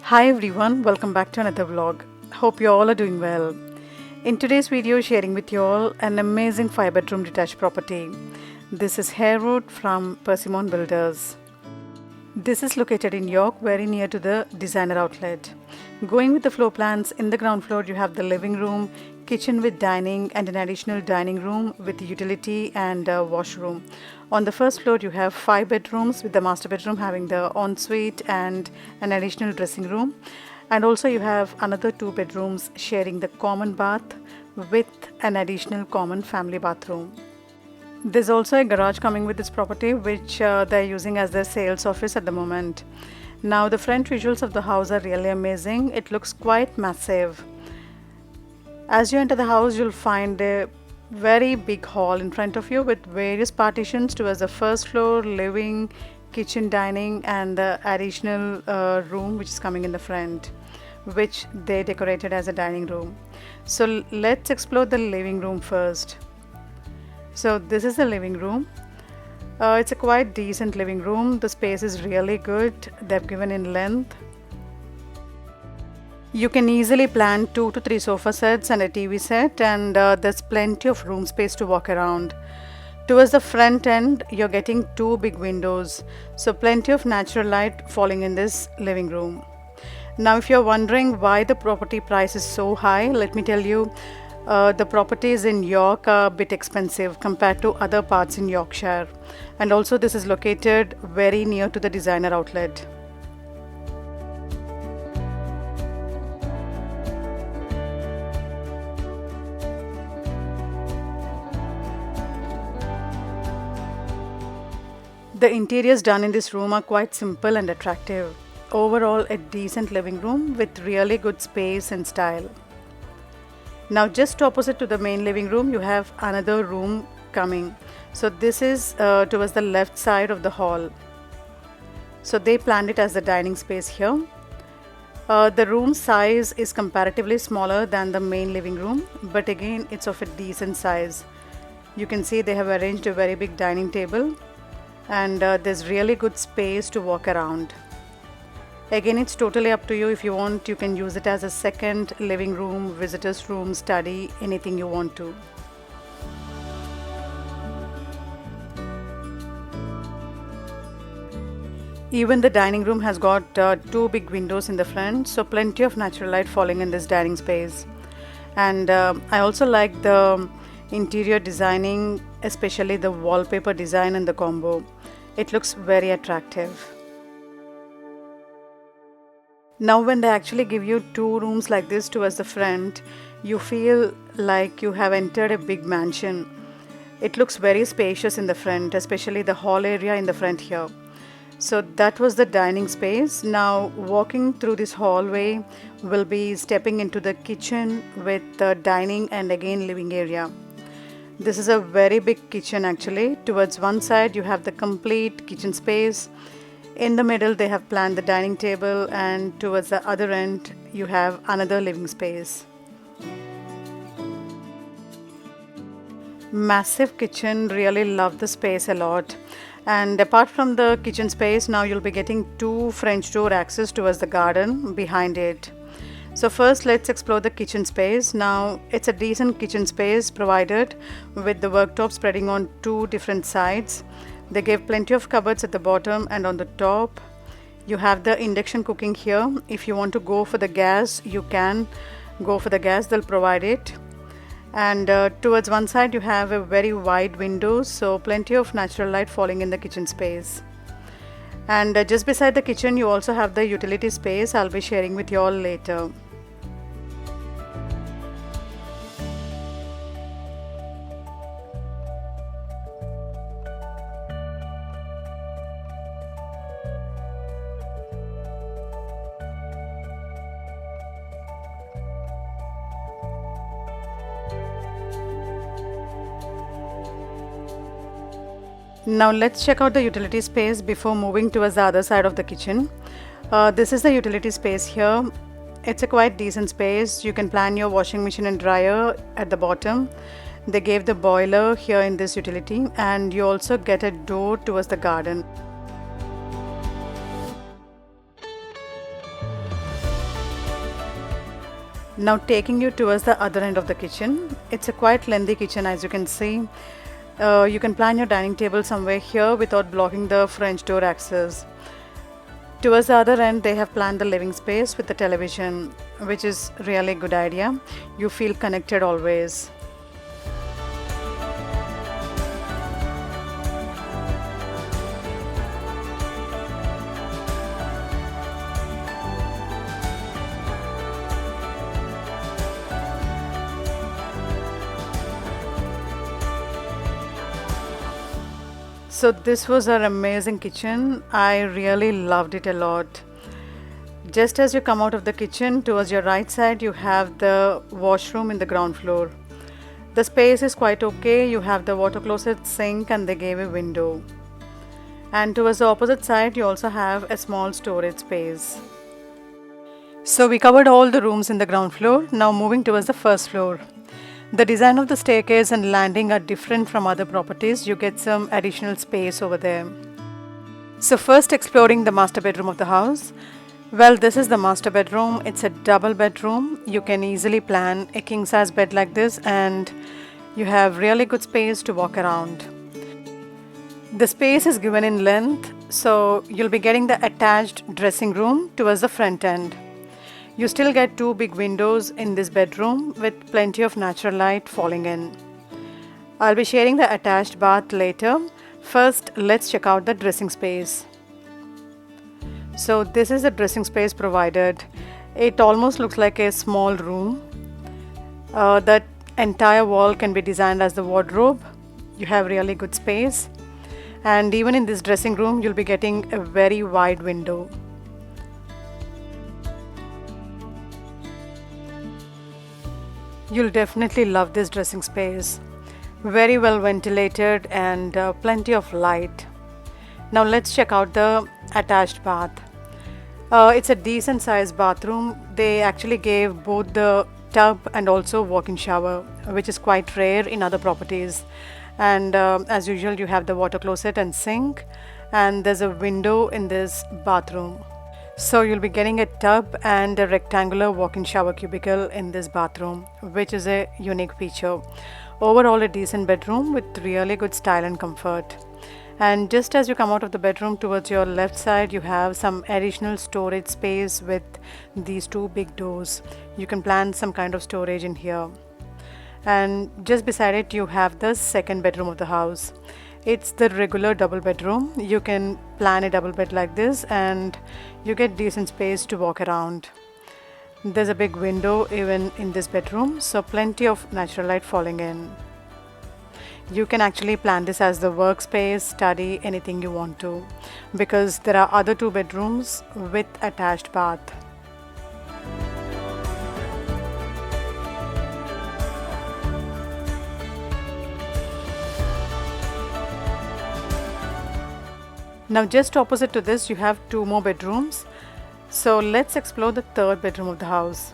Hi everyone, welcome back to another vlog. Hope you all are doing well. In today's video, sharing with you all an amazing 5-bedroom detached property. This is Harewood from Perssimon Builders. This is located in York, very near to the designer outlet. Going with the floor plans, in the ground floor you have the living room, kitchen with dining and an additional dining room with utility and washroom. On the first floor you have 5 bedrooms with the master bedroom having the ensuite and an additional dressing room. And also you have another 2 bedrooms sharing the common bath with an additional common family bathroom. There's also a garage coming with this property which they're using as their sales office at the moment. Now the front visuals of the house are really amazing. It looks quite massive. As you enter the house, you'll find a very big hall in front of you with various partitions towards the first floor, living, kitchen, dining and the additional room which is coming in the front, which they decorated as a dining room. So let's explore the living room first. So this is the living room. It's a quite decent living room. The space is really good. They've given in length. You can easily plan 2 to 3 sofa sets and a TV set, and there's plenty of room space to walk around. Towards the front end, you're getting 2 big windows, so plenty of natural light falling in this living room. Now, if you're wondering why the property price is so high, let me tell you. The properties in York are a bit expensive compared to other parts in Yorkshire, and also this is located very near to the designer outlet. The interiors done in this room are quite simple and attractive. Overall, a decent living room with really good space and style. Now just opposite to the main living room you have another room coming. So this is towards the left side of the hall. So they planned it as the dining space here. The room size is comparatively smaller than the main living room, but again it's of a decent size. You can see they have arranged a very big dining table and there's really good space to walk around. Again, it's totally up to you. If you want, you can use it as a second living room, visitors room, study, anything you want to. Even the dining room has got 2 big windows in the front, so plenty of natural light falling in this dining space. And I also like the interior designing, especially the wallpaper design and the combo. It looks very attractive. Now when they actually give you 2 rooms like this towards the front, you feel like you have entered a big mansion. It looks very spacious in the front, especially the hall area in the front here. So that was the dining space. Now walking through this hallway, we'll be stepping into the kitchen with the dining and again living area. This is a very big kitchen actually. Towards one side you have the complete kitchen space. In the middle they have planned the dining table, and towards the other end you have another living space. Massive kitchen, really love the space a lot. And apart from the kitchen space, now you'll be getting 2 French door access towards the garden behind it. So first let's explore the kitchen space. Now it's a decent kitchen space provided with the worktop spreading on 2 different sides. They gave plenty of cupboards at the bottom, and on the top you have the induction cooking here. If you want to go for the gas, you can go for the gas, they'll provide it. And towards one side you have a very wide window, so plenty of natural light falling in the kitchen space. And just beside the kitchen you also have the utility space. I'll be sharing with you all later. Now let's check out the utility space before moving towards the other side of the kitchen. This is the utility space here. It's a quite decent space. You can plan your washing machine and dryer at the bottom. They gave the boiler here in this utility, and you also get a door towards the garden. Now taking you towards the other end of the kitchen. It's a quite lengthy kitchen, as you can see. You can plan your dining table somewhere here without blocking the French door access. Towards the other end, they have planned the living space with the television, which is really a good idea. You feel connected always. So this was our amazing kitchen. I really loved it a lot. Just as you come out of the kitchen, towards your right side, you have the washroom in the ground floor. The space is quite okay. You have the water closet, sink, and they gave a window. And towards the opposite side, you also have a small storage space. So we covered all the rooms in the ground floor. Now moving towards the first floor. The design of the staircase and landing are different from other properties. You get some additional space over there. So first exploring the master bedroom of the house. Well, this is the master bedroom. It's a double bedroom. You can easily plan a king size bed like this, and you have really good space to walk around. The space is given in length, so you'll be getting the attached dressing room towards the front end. You still get two big windows in this bedroom with plenty of natural light falling in. I'll be sharing the attached bath later. First, let's check out the dressing space. So this is the dressing space provided. It almost looks like a small room. That entire wall can be designed as the wardrobe. You have really good space. And even in this dressing room, you'll be getting a very wide window. You'll definitely love this dressing space. Very well ventilated and plenty of light. Now let's check out the attached bath. It's a decent sized bathroom. They actually gave both the tub and also walk-in shower, which is quite rare in other properties. And as usual, you have the water closet and sink, and there's a window in this bathroom. So you'll be getting a tub and a rectangular walk-in shower cubicle in this bathroom, which is a unique feature. Overall, a decent bedroom with really good style and comfort. And just as you come out of the bedroom, towards your left side, you have some additional storage space with these two big doors. You can plan some kind of storage in here. And just beside it, you have the second bedroom of the house. It's the regular double bedroom. You can plan a double bed like this and you get decent space to walk around. There's a big window even in this bedroom, so plenty of natural light falling in. You can actually plan this as the workspace, study, anything you want to, because there are other two bedrooms with attached bath. Now just opposite to this, you have two more bedrooms. So let's explore the third bedroom of the house.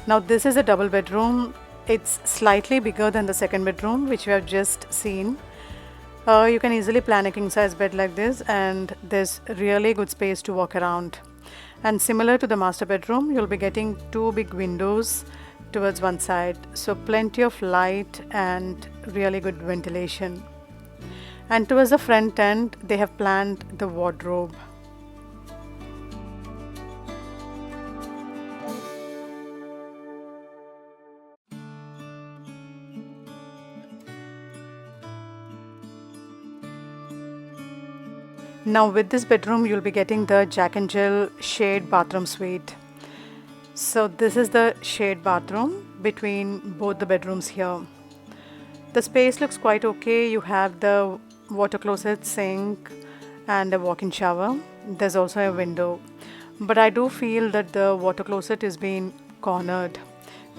Now this is a double bedroom. It's slightly bigger than the second bedroom, which we have just seen. You can easily plan a king size bed like this, and there's really good space to walk around. And similar to the master bedroom, you'll be getting two big windows towards one side, so plenty of light and really good ventilation. And towards the front end, they have planned the wardrobe. Now with this bedroom, you'll be getting the Jack and Jill shade bathroom suite. So this is the shade bathroom between both the bedrooms here. The space looks quite okay. You have the water closet, sink, and a walk-in shower. There's also a window, but I do feel that the water closet is being cornered.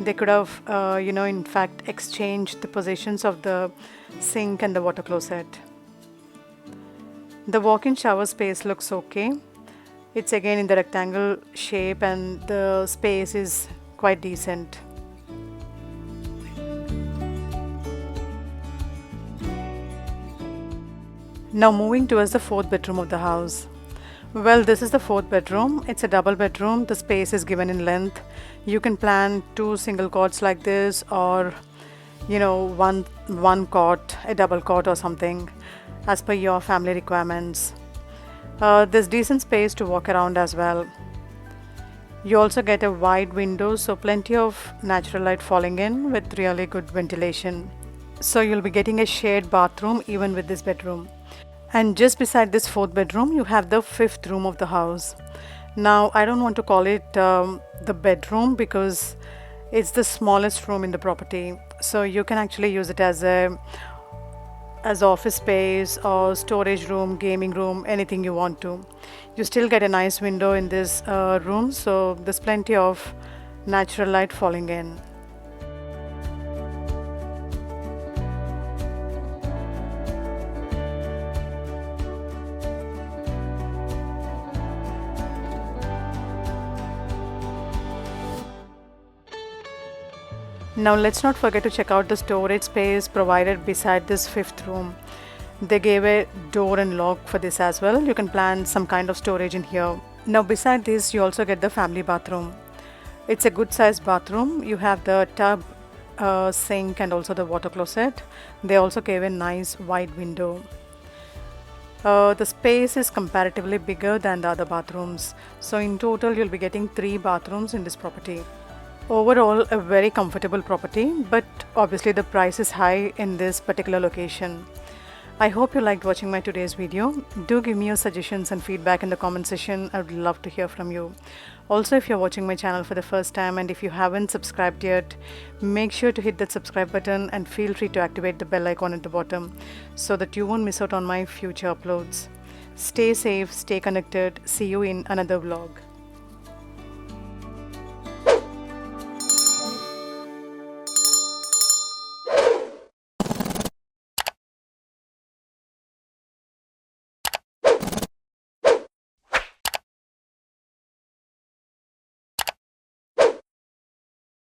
They could have, in fact, exchanged the positions of the sink and the water closet. The walk-in shower space looks okay. It's again in the rectangle shape and the space is quite decent. Now moving towards the fourth bedroom of the house. Well, this is the fourth bedroom. It's a double bedroom. The space is given in length. You can plan two single cots like this, or one cot, a double cot or something, as per your family requirements. There's decent space to walk around as well. You also get a wide window, so plenty of natural light falling in with really good ventilation. So you'll be getting a shared bathroom even with this bedroom. And just beside this fourth bedroom, you have the fifth room of the house. Now, I don't want to call it the bedroom because it's the smallest room in the property. So you can actually use it as office space or storage room, gaming room, anything you want to. You still get a nice window in this room, so there's plenty of natural light falling in. Now let's not forget to check out the storage space provided beside this fifth room. They gave a door and lock for this as well. You can plan some kind of storage in here. Now beside this you also get the family bathroom. It's a good sized bathroom. You have the tub, sink and also the water closet. They also gave a nice wide window. The space is comparatively bigger than the other bathrooms. So in total you'll be getting 3 bathrooms in this property. Overall, a very comfortable property, but obviously the price is high in this particular location. I hope you liked watching my today's video. Do give me your suggestions and feedback in the comment section. I would love to hear from you. Also, if you're watching my channel for the first time and if you haven't subscribed yet, make sure to hit that subscribe button and feel free to activate the bell icon at the bottom so that you won't miss out on my future uploads. Stay safe, stay connected. See you in another vlog.